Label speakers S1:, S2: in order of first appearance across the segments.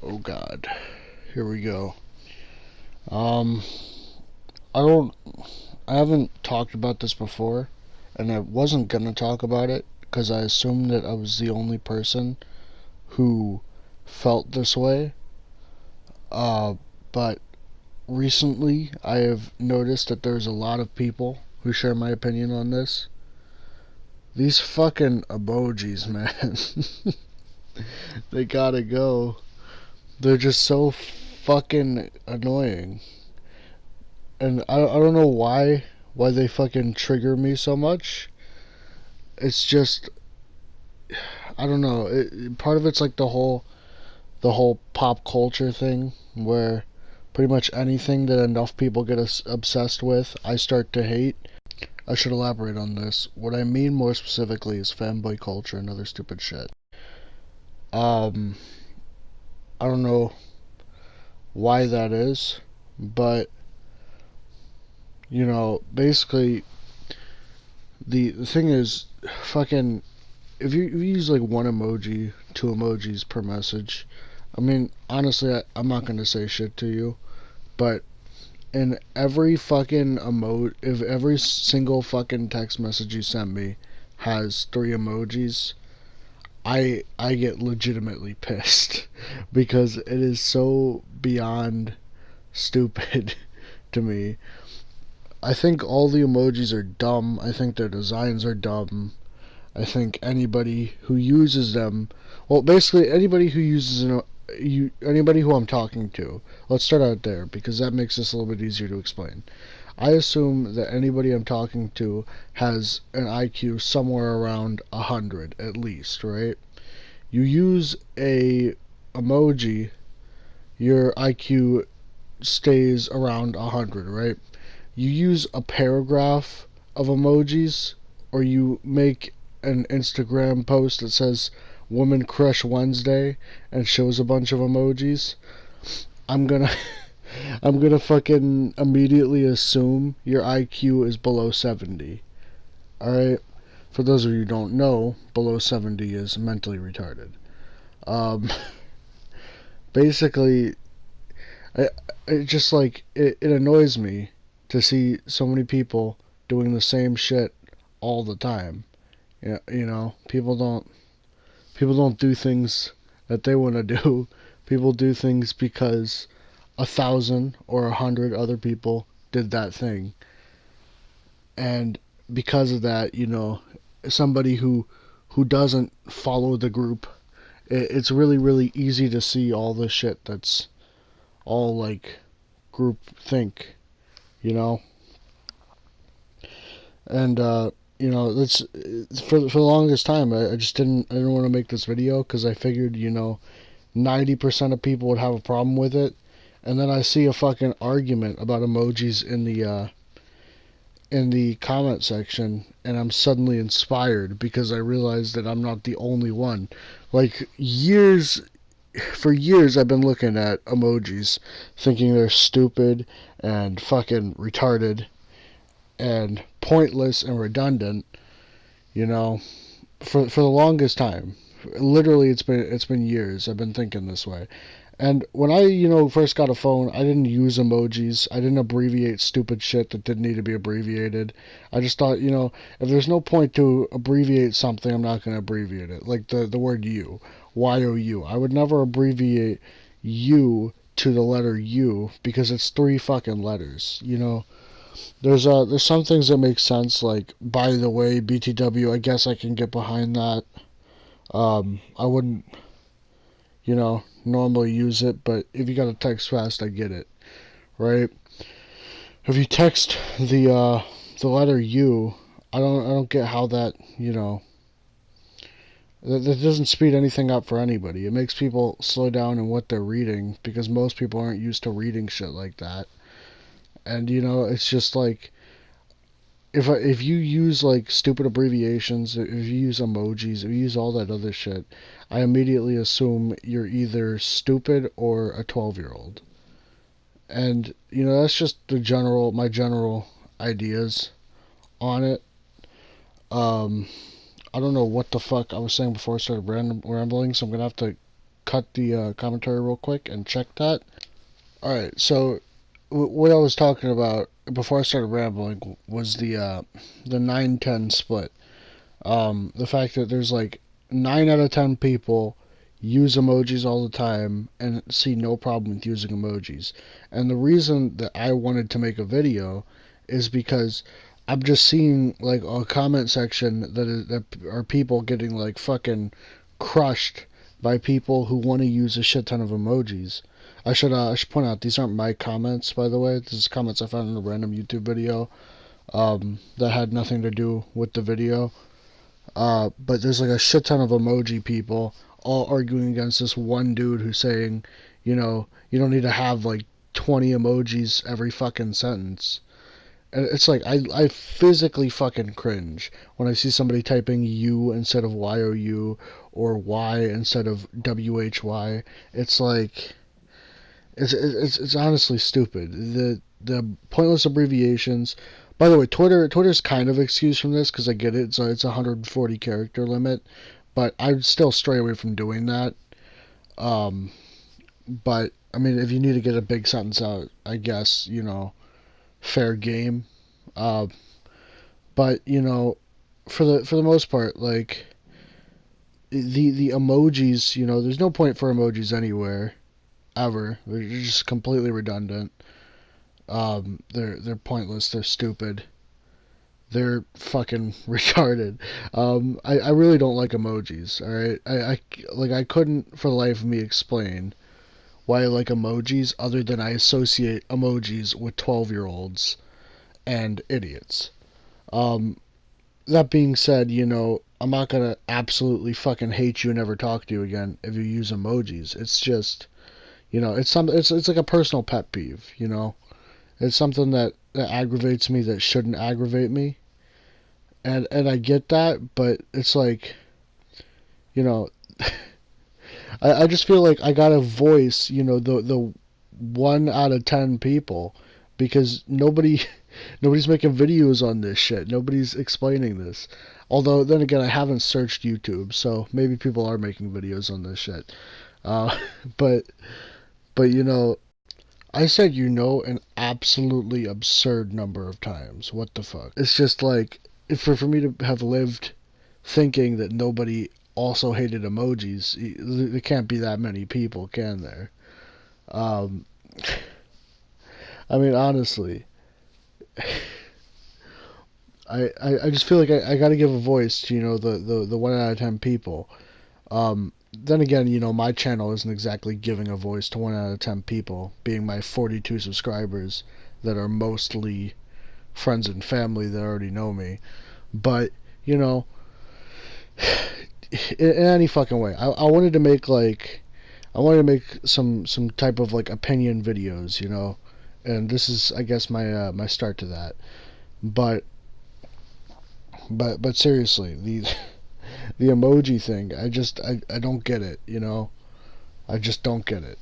S1: Oh God, here we go. Um, I don't, I haven't talked about this before, and I wasn't gonna talk about it because I assumed that I was the only person who felt this way. Uh, but recently I have noticed that there's a lot of people who share my opinion on this. These fucking emojis, man. They gotta go. They're just so fucking annoying. And I don't know why they fucking trigger me so much. It's just I don't know. Part of it's like the whole pop culture thing where pretty much anything that enough people get obsessed with, I start to hate. I should elaborate on this. What I mean more specifically is fanboy culture and other stupid shit. Um, I don't know why that is, but basically the thing is, fucking, if you use like one emoji, two emojis per message, I mean, honestly, I'm not gonna say shit to you, but in every fucking emoji, if every single fucking text message you send me has three emojis, I get legitimately pissed because it is so beyond stupid to me. I think all the emojis are dumb. I think their designs are dumb. I think anybody who uses them, well, basically anybody who uses anybody who I'm talking to. Let's start out there because that makes this a little bit easier to explain. I assume that anybody I'm talking to has an IQ somewhere around 100 at least, right? You use a emoji, your IQ stays around 100, right? You use a paragraph of emojis, or you make an Instagram post that says Woman Crush Wednesday and shows a bunch of emojis, I'm gonna I'm gonna fucking immediately assume your IQ is below 70. Alright? For those of you who don't know, below 70 is mentally retarded. Um, basically, it just like it annoys me to see so many people doing the same shit all the time. Yeah, people don't do things that they want to do. People do things because 1,000 or 100 other people did that thing, and because of that, somebody who doesn't follow the group, it's really easy to see all the shit that's all like group think, you know, and that's for the longest time. I just didn't want to make this video because I figured 90% of people would have a problem with it, and then I see a fucking argument about emojis in the comment section, and I'm suddenly inspired because I realize that I'm not the only one. Like for years I've been looking at emojis thinking they're stupid and fucking retarded and pointless and redundant, you know, for the longest time. Literally it's been years I've been thinking this way. And when I, first got a phone, I didn't use emojis. I didn't abbreviate stupid shit that didn't need to be abbreviated. I just thought, if there's no point to abbreviate something, I'm not going to abbreviate it. Like the word you, Y-O-U. I would never abbreviate you to the letter U because it's three fucking letters. There's some things that make sense, like, by the way, BTW, I guess I can get behind that. I wouldn't, normally use it, but if you gotta text fast, I get it, right? If you text the letter U, I don't get how that, that doesn't speed anything up for anybody. It makes people slow down in what they're reading because most people aren't used to reading shit like that. And it's just like, if you use like stupid abbreviations, if you use emojis, if you use all that other shit, I immediately assume you're either stupid or a 12-year-old. And that's just my general ideas on it. Um, I don't know what the fuck I was saying before I started rambling, so I'm gonna have to cut the commentary real quick and check that. All right, so what I was talking about before I started rambling was the 9-10 split. The fact that there's like 9 out of 10 people use emojis all the time and see no problem with using emojis. And the reason that I wanted to make a video is because I'm just seeing like a comment section that are people getting like fucking crushed by people who want to use a shit ton of emojis. I should point out these aren't my comments, by the way. This is comments I found in a random YouTube video that had nothing to do with the video. But there's like a shit ton of emoji people all arguing against this one dude who's saying, you don't need to have like 20 emojis every fucking sentence. And it's like, I physically fucking cringe when I see somebody typing U instead of YOU or Y instead of WHY. It's like, it's honestly stupid. The pointless abbreviations. By the way, Twitter's kind of excused from this because I get it. So it's a 140 character limit, but I'd still stray away from doing that. Um, but I mean, if you need to get a big sentence out, I guess fair game. Uh, but for the most part, like the emojis, there's no point for emojis anywhere ever. They're just completely redundant. They're pointless. They're stupid. They're fucking retarded. I really don't like emojis. All right, I couldn't for the life of me explain why I like emojis other than I associate emojis with 12-year-olds and idiots. Um, that being said, I'm not gonna absolutely fucking hate you and never talk to you again if you use emojis. It's just, it's like a personal pet peeve. It's something that aggravates me that shouldn't aggravate me. And I get that, but it's like, you know, I just feel like I gotta voice, the 1 out of 10 people because nobody's making videos on this shit. Nobody's explaining this. Although then again, I haven't searched YouTube, so maybe people are making videos on this shit. Uh, but I said an absolutely absurd number of times. What the fuck? It's just like for me to have lived thinking that nobody also hated emojis. There can't be that many people, can there? Um, I mean, honestly, I just feel like I got to give a voice to the 1 out of 10 people. Then again, my channel isn't exactly giving a voice to 1 out of 10 people, being my 42 subscribers that are mostly friends and family that already know me. But in any fucking way, I wanted to make some type of like opinion videos, and this is I guess my start to that. But but seriously, the emoji thing, I don't get it, I just don't get it.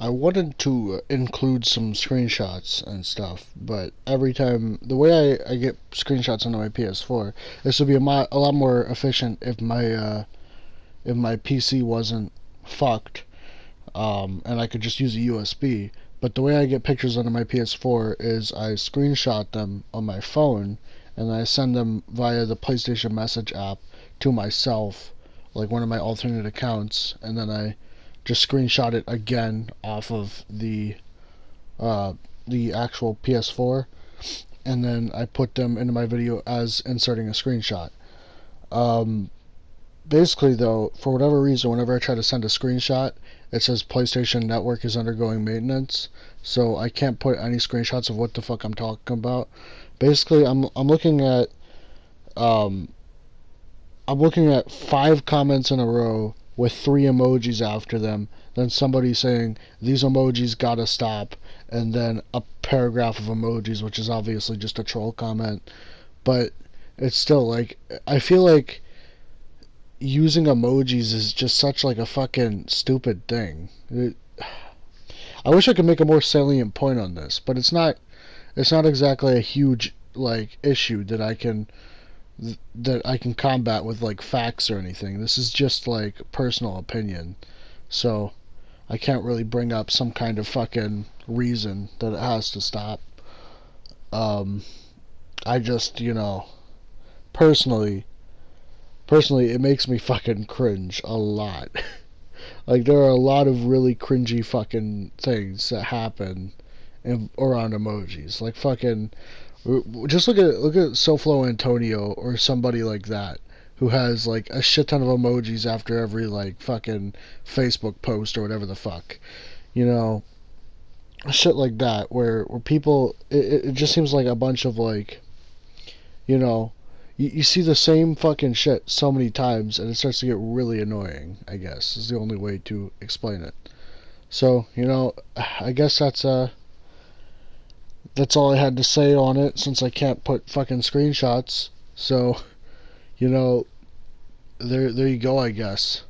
S1: I wanted to include some screenshots and stuff, but every time the way I get screenshots onto my PS4, this would be a lot more efficient if my PC wasn't fucked, and I could just use a USB. But the way I get pictures onto my PS4 is I screenshot them on my phone and I send them via the PlayStation Message app to myself, like one of my alternate accounts, and then I just screenshot it again off of the actual PS4, and then I put them into my video as inserting a screenshot. Um, Basically, though, for whatever reason, whenever I try to send a screenshot, it says PlayStation Network is undergoing maintenance, so I can't put any screenshots of what the fuck I'm talking about. Basically, um, I'm looking at 5 comments in a row with 3 emojis after them, then somebody saying these emojis gotta stop, and then a paragraph of emojis, which is obviously just a troll comment. But it's still like I feel like using emojis is just such like a fucking stupid thing. I wish I could make a more salient point on this, but it's not exactly a huge like issue that I can combat with like facts or anything. This is just like personal opinion. So I can't really bring up some kind of fucking reason that it has to stop. Um, I just, personally, it makes me fucking cringe a lot. Like, there are a lot of really cringy fucking things that happen around emojis. Like, fucking, just look at SoFlo Antonio or somebody like that who has like a shit ton of emojis after every like fucking Facebook post or whatever the fuck. You know, shit like that where people it just seems like a bunch of like, you know, you see the same fucking shit so many times and it starts to get really annoying, I guess is the only way to explain it. So, I guess that's all I had to say on it since I can't put fucking screenshots. So, you know, there you go, I guess.